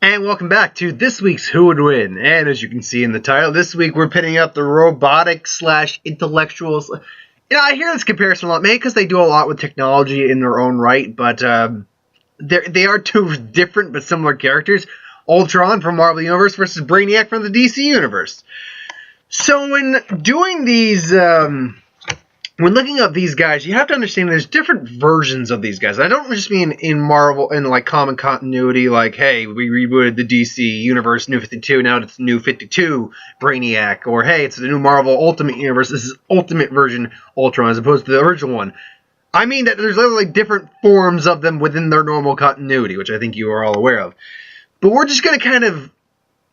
And welcome back to this week's Who Would Win. And as you can see in the title, this week we're pitting up the robotic / intellectuals. I hear this comparison a lot, maybe because they do a lot with technology in their own right, but they are two different but similar characters. Ultron from Marvel Universe versus Brainiac from the DC Universe. So when doing these, when looking up these guys, you have to understand there's different versions of these guys. I don't just mean in Marvel, in like common continuity, like, hey, we rebooted the DC Universe, New 52, now it's New 52 Brainiac, or hey, it's the new Marvel Ultimate Universe, this is Ultimate version Ultron as opposed to the original one. I mean that there's literally different forms of them within their normal continuity, which I think you are all aware of. But we're just going to kind of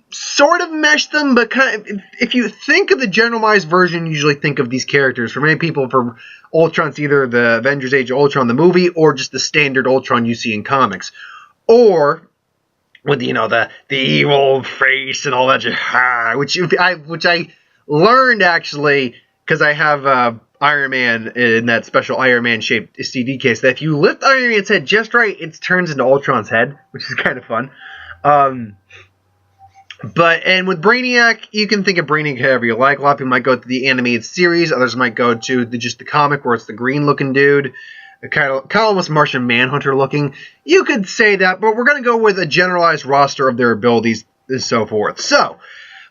sort of mesh them, but kind of, if you think of the generalized version, you usually think of these characters. For many people, for Ultron, it's either the Avengers Age of Ultron, the movie, or just the standard Ultron you see in comics. Or with, the evil face and all that, which I learned, actually, because I have Iron Man in that special Iron Man shaped CD case, that if you lift Iron Man's head just right, it turns into Ultron's head, which is kind of fun. And with Brainiac, you can think of Brainiac however you like. A lot of people might go to the animated series. Others might go to just the comic where it's the green-looking dude. Kind of almost Martian Manhunter looking. You could say that, but we're going to go with a generalized roster of their abilities and so forth. So,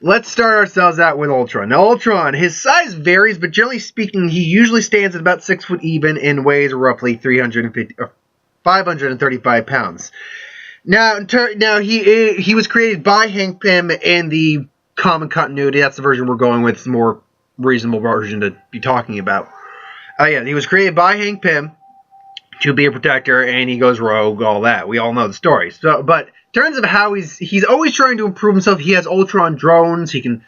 let's start ourselves out with Ultron. Now, Ultron, his size varies, but generally speaking, he usually stands at about 6 foot even and weighs roughly 535 pounds. Now he was created by Hank Pym in the common continuity. That's the version we're going with. It's a more reasonable version to be talking about. He was created by Hank Pym to be a protector, and he goes rogue, all that. We all know the story. So, but in terms of how he's always trying to improve himself, he has Ultron drones. He can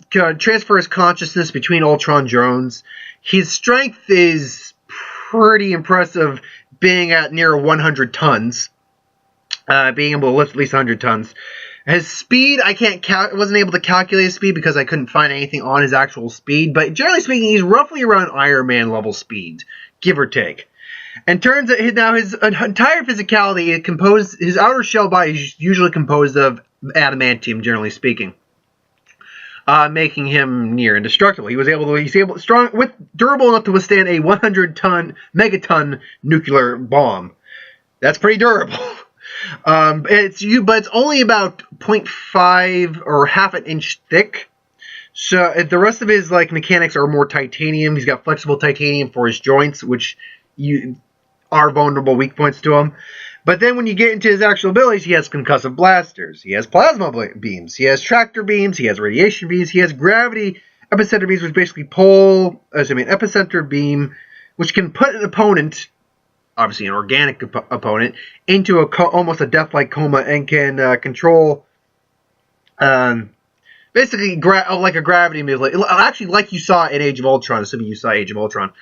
transfer his consciousness between Ultron drones. His strength is pretty impressive, being at near 100 tons. Being able to lift at least 100 tons. His speed, I wasn't able to calculate his speed because I couldn't find anything on his actual speed, but generally speaking, he's roughly around Iron Man level speed, give or take. And turns out now his entire physicality, his outer shell body is usually composed of adamantium, generally speaking, making him near indestructible. He's durable enough to withstand a 100-ton megaton nuclear bomb. That's pretty durable. But it's only about 0.5 or half an inch thick. So the rest of his mechanics are more titanium. He's got flexible titanium for his joints, which are vulnerable weak points to him. But then when you get into his actual abilities, he has concussive blasters. He has plasma beams. He has tractor beams. He has radiation beams. He has gravity epicenter beams, which basically epicenter beam, which can put an opponent, obviously an organic opponent, into almost a death-like coma and can control, basically like a gravity manipulation. Actually, like you saw in Age of Ultron, assuming you saw Age of Ultron,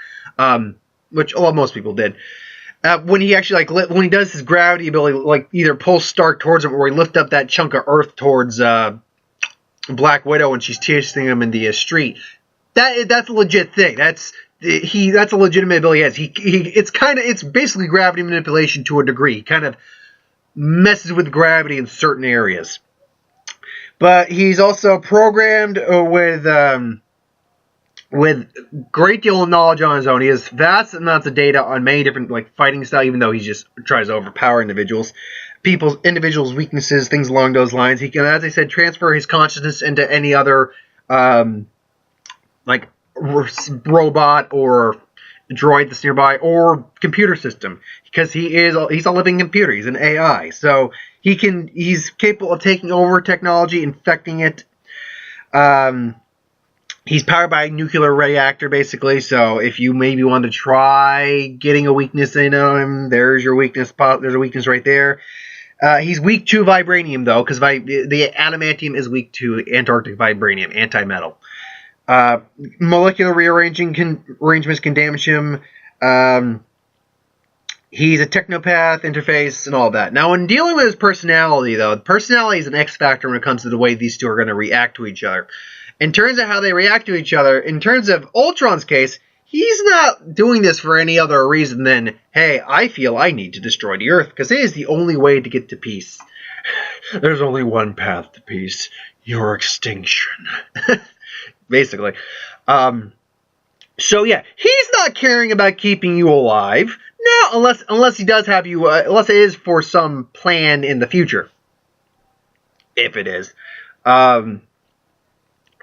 which most people did. When he actually when he does his gravity ability, either pull Stark towards him or he lift up that chunk of Earth towards Black Widow when she's chasing him in the street. That's a legit thing. That's a legitimate ability he has. It's basically gravity manipulation to a degree. He kind of messes with gravity in certain areas. But he's also programmed with great deal of knowledge on his own. He has vast amounts of data on many different fighting style, even though he just tries to overpower individuals' weaknesses, things along those lines. He can, as I said, transfer his consciousness into any other robot or droid that's nearby or computer system, because he's a living computer. He's an AI, so he's capable of taking over technology, infecting it. He's powered by a nuclear reactor, basically, so if you maybe want to try getting a weakness in him, there's your weakness. There's a weakness right there. He's weak to vibranium, though, because the adamantium is weak to Antarctic vibranium, anti-metal. Molecular arrangements can damage him. He's a technopath interface and all that. Now, when dealing with his personality, though, personality is an X factor when it comes to the way these two are going to react to each other. In terms of how they react to each other, in terms of Ultron's case, he's not doing this for any other reason than, hey, I feel I need to destroy the Earth, because it is the only way to get to peace. There's only one path to peace: your extinction. Basically. So yeah, he's not caring about keeping you alive. No, unless he does have you, unless it is for some plan in the future. If it is. Yeah,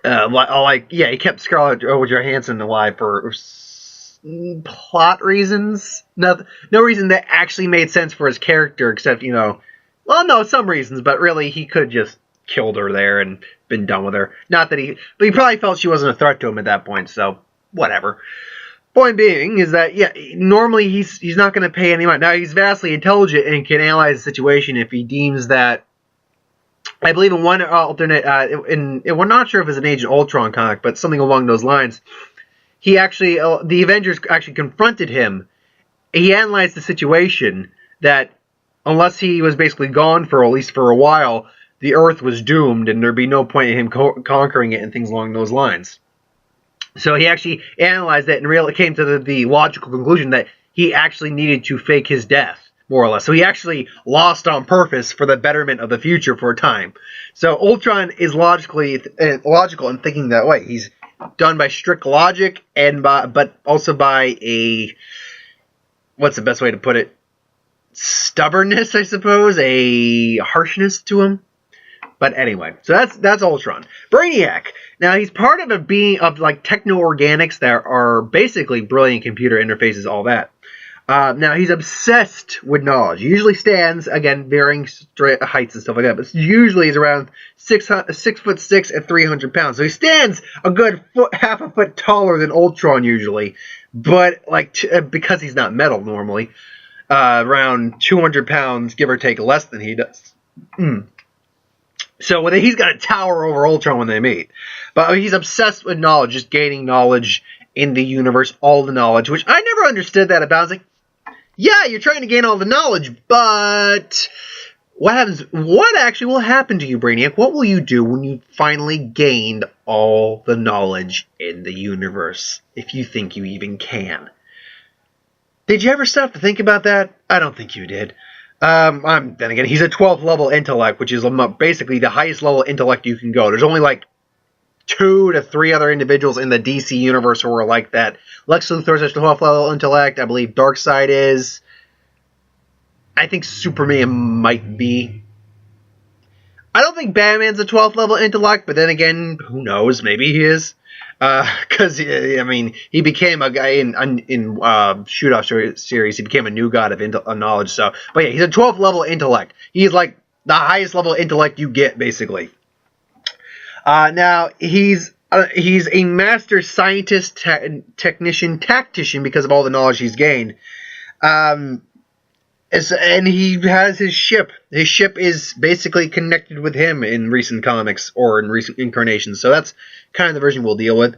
he kept Scarlett Johansson alive for plot reasons. No reason that actually made sense for his character, except, well, no, some reasons, but really he could have just killed her there and been done with her. Not that but he probably felt she wasn't a threat to him at that point, so whatever. Point being is that, yeah, normally he's not going to pay any mind. Now, he's vastly intelligent and can analyze the situation if he deems that. I believe in one alternate, we're not sure if it's an Agent Ultron comic, but something along those lines. He actually, the Avengers actually confronted him. He analyzed the situation that unless he was basically gone for at least for a while, the Earth was doomed and there'd be no point in him conquering it and things along those lines. So he actually analyzed it and really came to the logical conclusion that he actually needed to fake his death, more or less. So he actually lost on purpose for the betterment of the future for a time. So Ultron is logical in thinking that way. He's done by strict logic but also by a, what's the best way to put it? Stubbornness, I suppose, a harshness to him. But anyway, so that's Ultron. Brainiac. Now, he's part of a being of like techno-organics that are basically brilliant computer interfaces, all that. Now, he's obsessed with knowledge. He usually stands, again, varying heights and stuff like that, but usually he's around 6'6" at 300 pounds. So he stands a good half a foot taller than Ultron usually, but because he's not metal normally, around 200 pounds, give or take, less than he does. So he's got to tower over Ultron when they meet. But he's obsessed with knowledge, just gaining knowledge in the universe, all the knowledge, which I never understood that about. I was like, yeah, you're trying to gain all the knowledge, but what actually will happen to you, Brainiac? What will you do when you finally gained all the knowledge in the universe, if you think you even can? Did you ever stop to think about that? I don't think you did. Then again, he's a 12th level intellect, which is basically the highest level intellect you can go. There's only like 2 to 3 other individuals in the DC universe who are like that. Lex Luthor's a 12th level intellect. I believe Darkseid is. I think Superman might be. I don't think Batman's a 12th level intellect, but then again, who knows? Maybe he is. Because, he became a guy in Shoot-Off series. He became a new god of knowledge. So, but yeah, he's a 12th level intellect. He's like the highest level intellect you get, basically. Now, he's a master scientist, technician, tactician because of all the knowledge he's gained. And he has his ship. His ship is basically connected with him in recent comics or in recent incarnations. So that's kind of the version we'll deal with.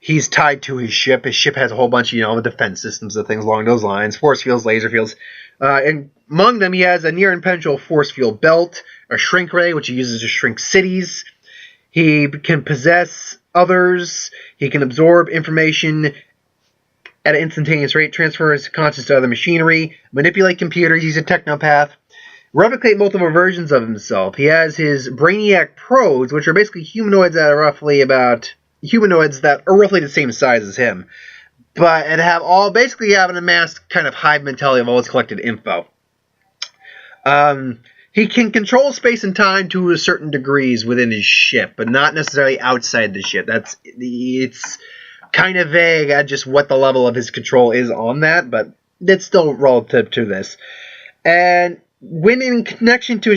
He's tied to his ship. His ship has a whole bunch of, defense systems and things along those lines. Force fields, laser fields. And among them, he has a near impenetrable force field belt, a shrink ray, which he uses to shrink cities. He can possess others. He can absorb information at an instantaneous rate, transfer his consciousness to other machinery, manipulate computers, use a technopath, replicate multiple versions of himself. He has his Brainiac Pros, which are basically humanoids that are roughly the same size as him, but basically have an amassed kind of hive mentality of all his collected info. He can control space and time to a certain degrees within his ship, but not necessarily outside the ship. It's kind of vague at just what the level of his control is on that, but it's still relative to this. And when in connection with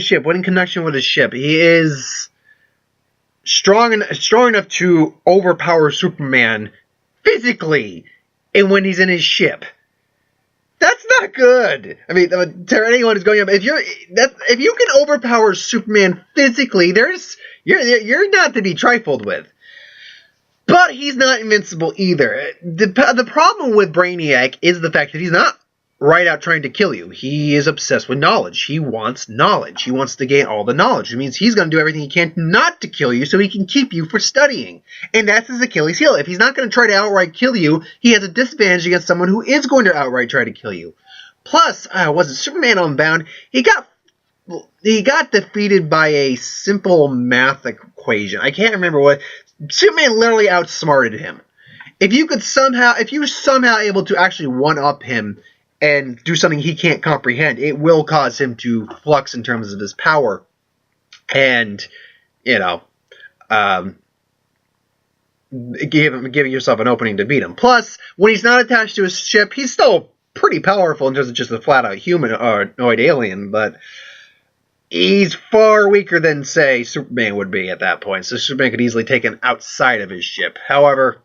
his ship, he is strong enough to overpower Superman physically, and when he's in his ship. That's not good. I mean, to anyone who's going up, if you can overpower Superman physically, you're not to be trifled with. But he's not invincible either. The problem with Brainiac is the fact that he's not right out trying to kill you. He is obsessed with knowledge. He wants knowledge. He wants to gain all the knowledge. It means he's going to do everything he can not to kill you so he can keep you for studying. And that's his Achilles heel. If he's not going to try to outright kill you, he has a disadvantage against someone who is going to outright try to kill you. Plus, wasn't Superman Unbound? He got he got defeated by a simple math equation. I can't remember what. Superman literally outsmarted him. If you were somehow able to actually one-up him and do something he can't comprehend, it will cause him to flux in terms of his power. And, giving yourself an opening to beat him. Plus, when he's not attached to his ship, he's still pretty powerful in terms of just a flat-out humanoid alien, but he's far weaker than, say, Superman would be at that point. So Superman could easily take him outside of his ship. However,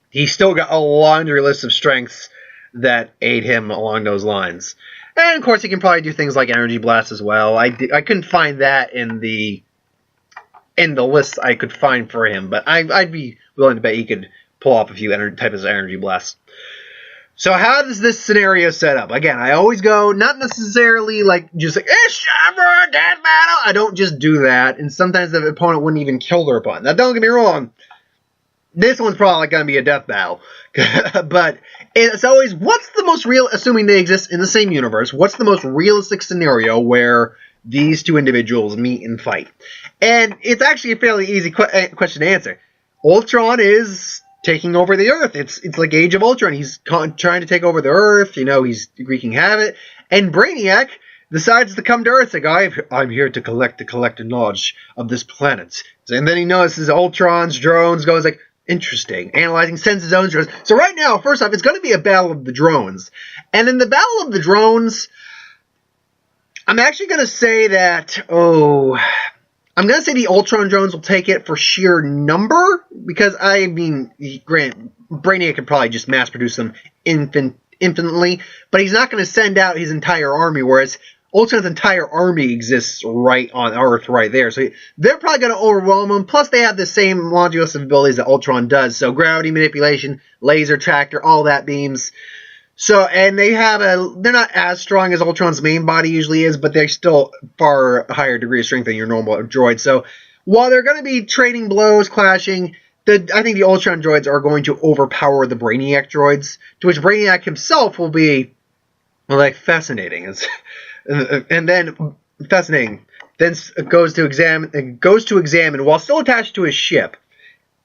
he's still got a laundry list of strengths that aid him along those lines. And, of course, he can probably do things like Energy Blast as well. I couldn't find that in the list I could find for him, but I'd be willing to bet he could pull off a few types of Energy Blasts. So how does this scenario set up? Again, I always go, not necessarily just it's time for a death battle. I don't just do that, and sometimes the opponent wouldn't even kill their opponent. Now, don't get me wrong. This one's probably going to be a death battle. But it's always, what's the most real, assuming they exist in the same universe, what's the most realistic scenario where these two individuals meet and fight? And it's actually a fairly easy question to answer. Ultron is taking over the Earth. It's like Age of Ultron. He's trying to take over the Earth. He's wreaking havoc. And Brainiac decides to come to Earth. It's like, I'm here to collect the collective knowledge of this planet. And then he notices Ultron's drones, goes like, interesting. Analyzing, sends his own drones. So right now, first off, it's going to be a battle of the drones. And in the battle of the drones, I'm actually going to say that, I'm going to say the Ultron drones will take it for sheer number, because, Brainiac could probably just mass produce them infinitely, but he's not going to send out his entire army, whereas Ultron's entire army exists right on Earth right there. So they're probably going to overwhelm him, plus they have the same laundry list of abilities that Ultron does, so gravity manipulation, laser tractor, all that beams. So, and they're not as strong as Ultron's main body usually is, but they're still far higher degree of strength than your normal droid. So, while they're going to be trading blows, clashing, I think the Ultron droids are going to overpower the Brainiac droids, to which Brainiac himself will be, fascinating. And then, fascinating, then goes to examine, while still attached to his ship,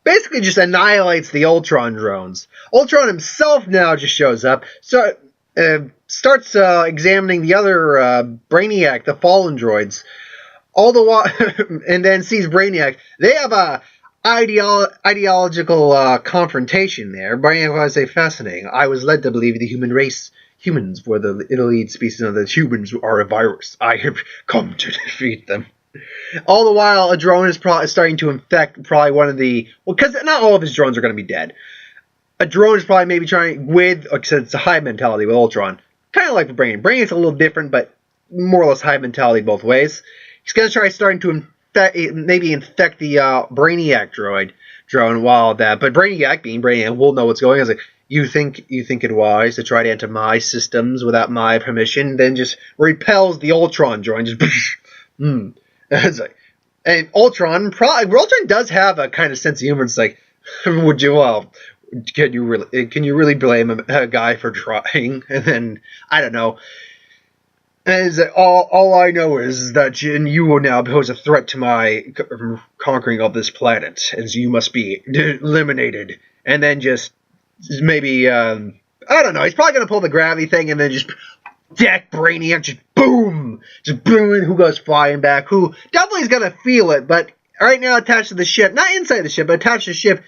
basically just annihilates the Ultron drones. Ultron himself now just shows up, so starts examining the other Brainiac, the fallen droids, all the while, and then sees Brainiac. They have a ideological confrontation there. Brainiac was say, fascinating. I was led to believe the humans were the elite species, and the humans are a virus. I have come to defeat them. All the while, a drone is starting to infect probably one of the... Well, because not all of his drones are going to be dead. A drone is probably maybe trying with... Like I said, it's a hive mentality with Ultron. Kind of like with Brainiac. Brainiac's a little different, but more or less hive mentality both ways. He's going to try starting to infect the Brainiac drone while that... But Brainiac, being Brainiac, will know what's going on. It's like, you think it wise to try to enter my systems without my permission? Then just repels the Ultron drone. Just... It's like, and Ultron does have a kind of sense of humor. It's like, can you really blame a guy for trying? And then, I don't know. And it's like, all I know is that you will now pose a threat to my conquering of this planet, and so you must be eliminated. And then just maybe, I don't know, he's probably going to pull the gravity thing and then just... Deck Brainiac, just boom, who goes flying back, who definitely is going to feel it, but right now attached to the ship, not inside the ship, but attached to the ship,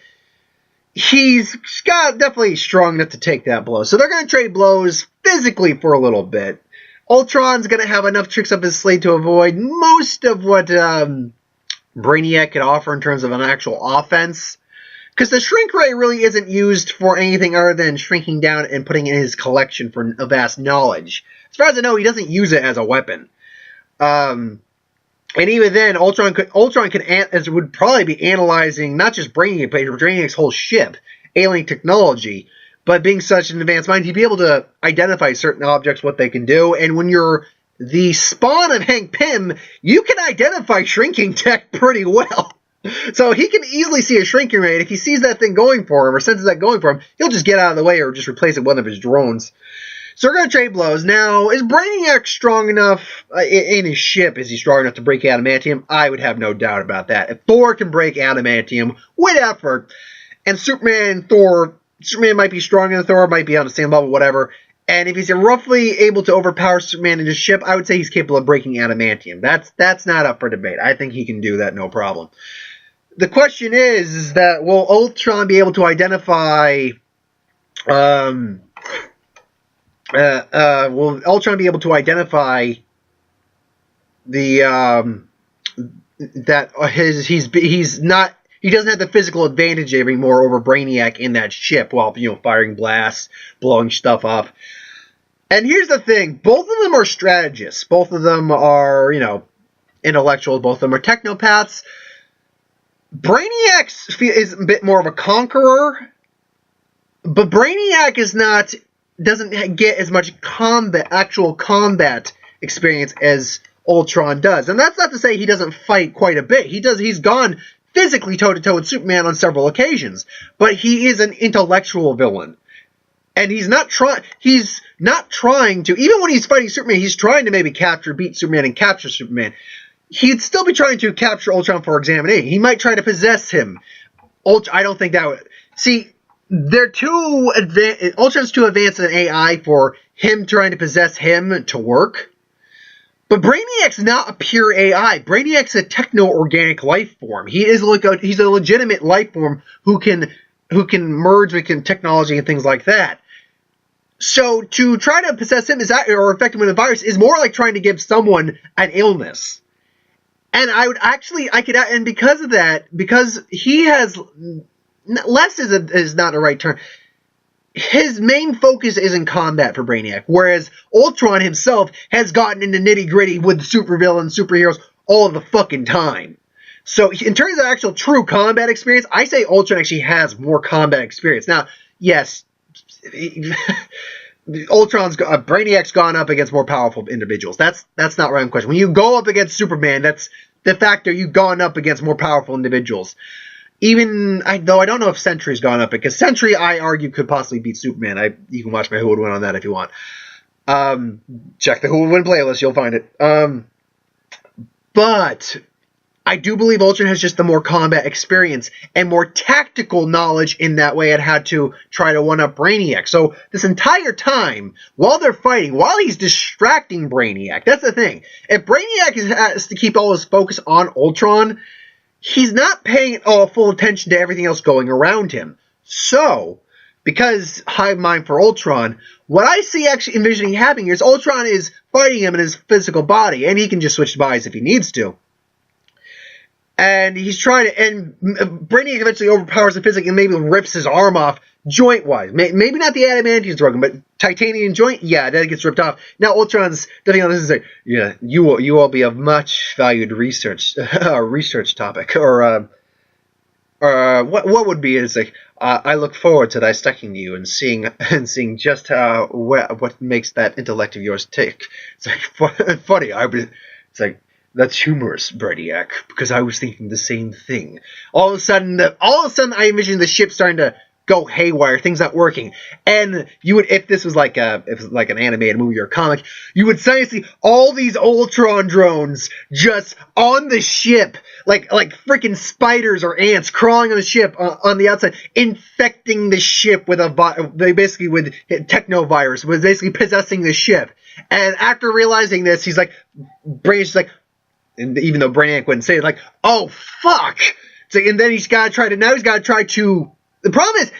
he's got definitely strong enough to take that blow. So they're going to trade blows physically for a little bit. Ultron's going to have enough tricks up his sleeve to avoid most of what Brainiac could offer in terms of an actual offense. Because the shrink ray really isn't used for anything other than shrinking down and putting in his collection for a vast knowledge. As far as I know, he doesn't use it as a weapon. And even then, Ultron would probably be analyzing not just Brainiac, but Brainiac's whole ship, alien technology. But being such an advanced mind, he'd be able to identify certain objects, what they can do. And when you're the spawn of Hank Pym, you can identify shrinking tech pretty well. So he can easily see a shrinking rate. If he sees that thing going for him or senses that going for him, he'll just get out of the way or just replace it with one of his drones. So we're going to trade blows. Now, is Brainiac strong enough in his ship? Is he strong enough to break adamantium? I would have no doubt about that. If Thor can break adamantium with effort, and Superman might be stronger than Thor, might be on the same level, whatever. And if he's roughly able to overpower Superman in his ship, I would say he's capable of breaking adamantium. That's not up for debate. I think he can do that, no problem. The question is that will Ultron be able to identify... will Ultron be able to identify the he doesn't have the physical advantage anymore over Brainiac in that ship while firing blasts, blowing stuff up. And here's the thing: both of them are strategists. Both of them are intellectuals. Both of them are technopaths. Brainiac is a bit more of a conqueror, but Brainiac doesn't get as much actual combat experience as Ultron does. And that's not to say he doesn't fight quite a bit. He's gone physically toe-to-toe with Superman on several occasions. But he is an intellectual villain. And he's not trying to, even when he's fighting Superman, he's trying to maybe beat Superman and capture Superman. He'd still be trying to capture Ultron for examination. He might try to possess him. I don't think that would... See... Ultron's too advanced an AI for him trying to possess him to work. But Brainiac's not a pure AI. Brainiac's a techno-organic life form. He's a legitimate life form who can merge with technology and things like that. So to try to possess him or infect him with a virus is more like trying to give someone an illness. And and because of that, because he has... Less is not the right term. His main focus is in combat for Brainiac, whereas Ultron himself has gotten into nitty-gritty with supervillains, superheroes all the fucking time. So in terms of actual true combat experience, I say Ultron actually has more combat experience. Now, yes, Brainiac's gone up against more powerful individuals. That's not right question. When you go up against Superman, that's de facto you've gone up against more powerful individuals. Though I don't know if Sentry's gone up, because Sentry, I argue, could possibly beat Superman. You can watch my Who Would Win on that if you want. Check the Who Would Win playlist, you'll find it. But I do believe Ultron has just the more combat experience and more tactical knowledge in that way it had to try to one-up Brainiac. So this entire time, while they're fighting, while he's distracting Brainiac, that's the thing. If Brainiac has to keep all his focus on Ultron... he's not paying full attention to everything else going around him. So, because hive mind for Ultron, what I see actually envisioning happening here is Ultron is fighting him in his physical body, and he can just switch bodies if he needs to. And he's trying to, and Brainiac eventually overpowers him physically and maybe rips his arm off joint-wise. Maybe not the adamantium's broken, but titanium joint, yeah, that gets ripped off. Now Ultron's definitely on this and say, yeah, you will be a much valued research topic, or what would be? It's like I look forward to dissecting you and seeing just what makes that intellect of yours tick. It's like funny. It's like. That's humorous, Brainiac, because I was thinking the same thing. All of a sudden, I envisioned the ship starting to go haywire, things not working. And you would, if this was like an animated movie or a comic, you would suddenly see all these Ultron drones just on the ship, like freaking spiders or ants crawling on the ship on the outside, infecting the ship with with technovirus, was basically possessing the ship. And after realizing this, Brainiac's like. And even though Brainiac wouldn't say it, like, oh, fuck! So, and then he's got to try to... The problem is,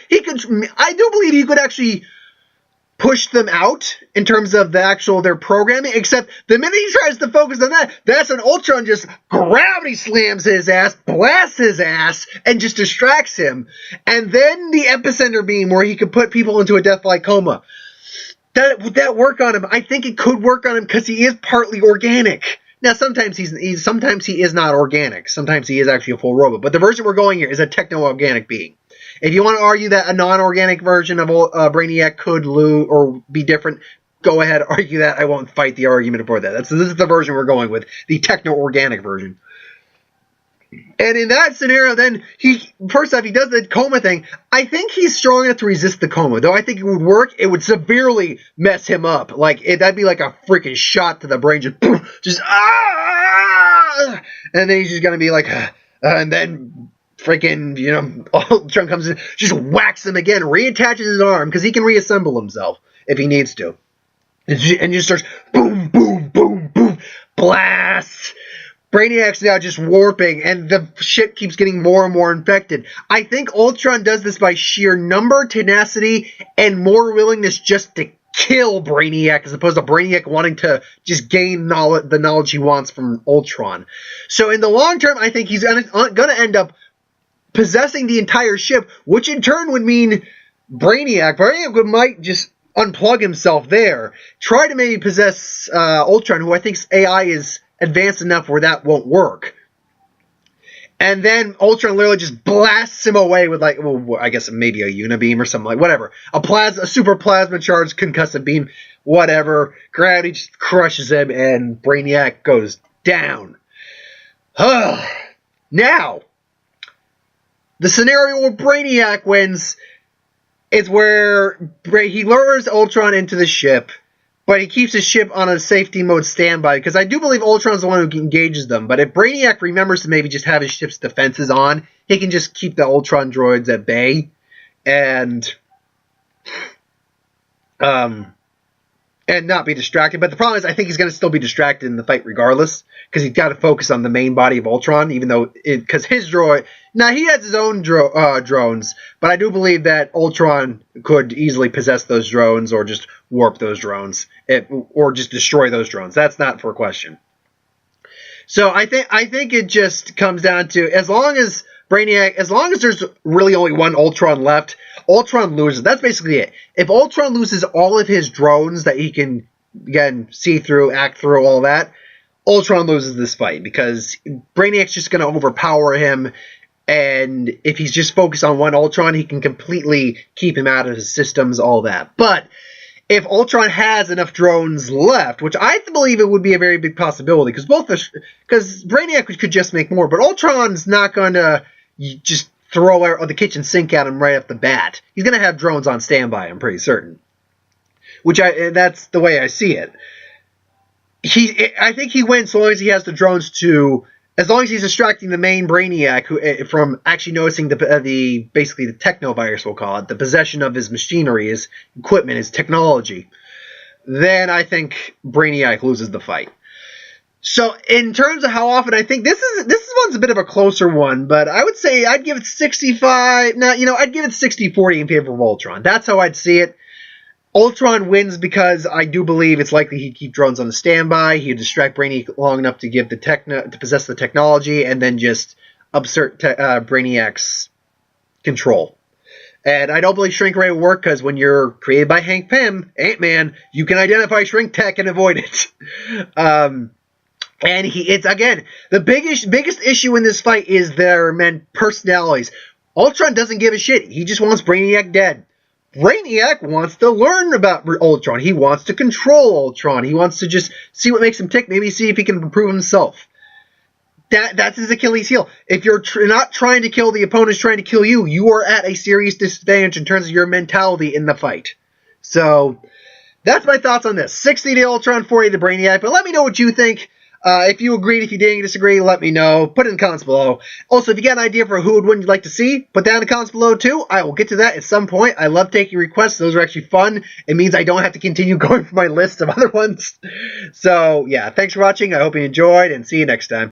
I do believe he could actually push them out in terms of their programming, except the minute he tries to focus on that, that's when Ultron just gravity slams his ass, blasts his ass, and just distracts him. And then the epicenter beam where he could put people into a death-like coma. Would that work on him? I think it could work on him because he is partly organic. Now, sometimes he is not organic. Sometimes he is actually a full robot. But the version we're going here is a techno-organic being. If you want to argue that a non-organic version of Brainiac could lose or be different, go ahead, argue that. I won't fight the argument for that. This is the version we're going with, the techno-organic version. And in that scenario, then first off, he does the coma thing. I think he's strong enough to resist the coma, though I think it would work. It would severely mess him up. Like, that'd be like a freaking shot to the brain. Just ah! And then he's just going to be like, and then freaking, Ultron comes in, just whacks him again, reattaches his arm, because he can reassemble himself if he needs to. And just starts boom, boom, boom, boom, blast. Brainiac's now just warping, and the ship keeps getting more and more infected. I think Ultron does this by sheer number, tenacity, and more willingness just to kill Brainiac, as opposed to Brainiac wanting to just gain the knowledge he wants from Ultron. So in the long term, I think he's going to end up possessing the entire ship, which in turn would mean Brainiac might just unplug himself there, try to maybe possess Ultron, who I think's AI is advanced enough where that won't work. And then Ultron literally just blasts him away with, like, well, I guess maybe a unibeam or something, like, whatever. A super plasma charged concussive beam, whatever. Gravity just crushes him, and Brainiac goes down. Now, the scenario where Brainiac wins is where he lures Ultron into the ship, but he keeps his ship on a safety mode standby, because I do believe Ultron's the one who engages them. But if Brainiac remembers to maybe just have his ship's defenses on, he can just keep the Ultron droids at bay and not be distracted. But the problem is, I think he's going to still be distracted in the fight regardless, because he's got to focus on the main body of Ultron, even though because his droid, now he has his own drones, but I do believe that Ultron could easily possess those drones or just warp those drones, or just destroy those drones. That's not for a question. So I think it just comes down to, as long as there's really only one Ultron left, Ultron loses. That's basically it. If Ultron loses all of his drones that he can, again, see through, act through, all that, Ultron loses this fight, because Brainiac's just going to overpower him, and if he's just focused on one Ultron, he can completely keep him out of his systems, all that. But if Ultron has enough drones left, which I believe it would be a very big possibility, because Brainiac could just make more, but Ultron's not going to just throw the kitchen sink at him right off the bat. He's going to have drones on standby, I'm pretty certain. That's the way I see it. I think he wins so long as he has the drones as long as he's distracting the main Brainiac from actually noticing basically the technovirus, we'll call it, the possession of his machinery, his equipment, his technology. Then I think Brainiac loses the fight. So in terms of how often, I think this one's a bit of a closer one, but I would say I'd give it 65. Now, I'd give it 60-40 in favor of Ultron. That's how I'd see it. Ultron wins because I do believe it's likely he'd keep drones on the standby. He'd distract Brainiac long enough to to possess the technology, and then just assert Brainiac's control. And I don't believe shrink ray will work, because when you're created by Hank Pym, Ant-Man, you can identify shrink tech and avoid it. And it's again, the biggest issue in this fight is their personalities. Ultron doesn't give a shit. He just wants Brainiac dead. Brainiac wants to learn about Ultron. He wants to control Ultron. He wants to just see what makes him tick, maybe see if he can improve himself. That's his Achilles heel. If you're not trying to kill the opponent, trying to kill you, you are at a serious disadvantage in terms of your mentality in the fight. So, that's my thoughts on this. 60 to Ultron, 40 to Brainiac, but let me know what you think. If you agreed, if you didn't disagree, let me know. Put it in the comments below. Also, if you got an idea for who would win you'd like to see, put that in the comments below too. I will get to that at some point. I love taking requests. Those are actually fun. It means I don't have to continue going for my list of other ones. So, yeah, thanks for watching. I hope you enjoyed, and see you next time.